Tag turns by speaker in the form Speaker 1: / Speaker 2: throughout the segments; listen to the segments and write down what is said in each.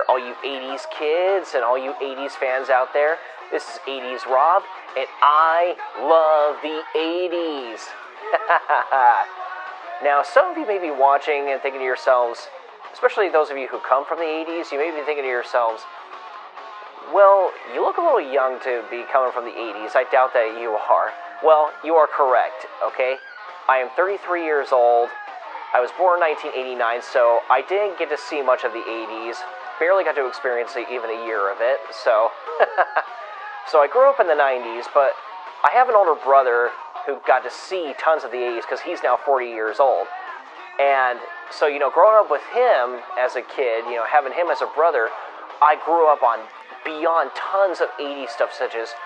Speaker 1: all you 80's kids and all you 80's fans out there. This is 80's Rob, and I love the 80's. Now, some of you may be watching and thinking to yourselves, especially those of you who come from the 80's, you may be thinking to yourselves, well, you look a little young to be coming from the 80's. I doubt that you are. Well, you are correct, okay? I am 33 years old. I was born in 1989, so I didn't get to see much of the 80's. Barely got to experience even a year of it, so... So I grew up in the 90's, but I have an older brother who got to see tons of the 80's because he's now 40 years old. And so, growing up with him as a kid, having him as a brother, I grew up on beyond tons of 80's stuff, such as,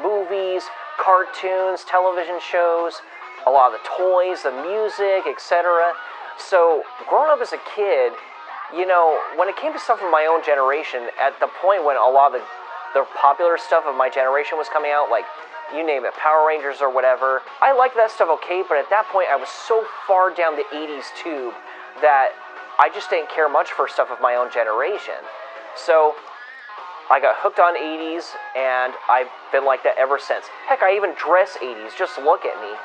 Speaker 1: movies, cartoons, television shows, a lot of the toys, the music, etc. So, growing up as a kid, when it came to stuff from my own generation, at the point when a lot of the popular stuff of my generation was coming out, like, you name it, Power Rangers or whatever, I liked that stuff okay, but at that point I was so far down the 80's tube that I just didn't care much for stuff of my own generation. So, I got hooked on 80's, and I've been like that ever since. Heck, I even dress 80's, just look at me.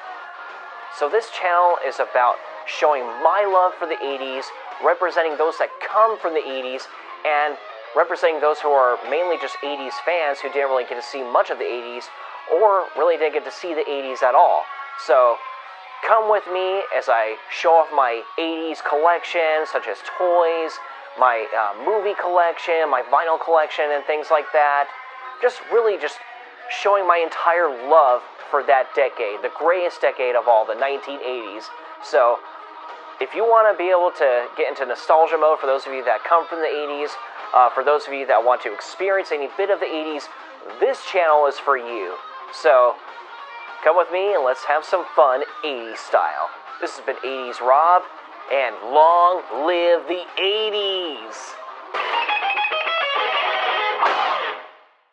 Speaker 1: So this channel is about showing my love for the 80's, representing those that come from the 80's, and representing those who are mainly just 80's fans who didn't really get to see much of the 80's, or really didn't get to see the 80's at all. So, come with me as I show off my 80's collection, such as toys, my movie collection, my vinyl collection, and things like that. Just showing my entire love for that decade, the greatest decade of all, the 1980's. So, if you want to be able to get into nostalgia mode for those of you that come from the 80's, for those of you that want to experience any bit of the 80's, this channel is for you. So, come with me and let's have some fun 80's style. This has been 80's Rob, and long live the 80's!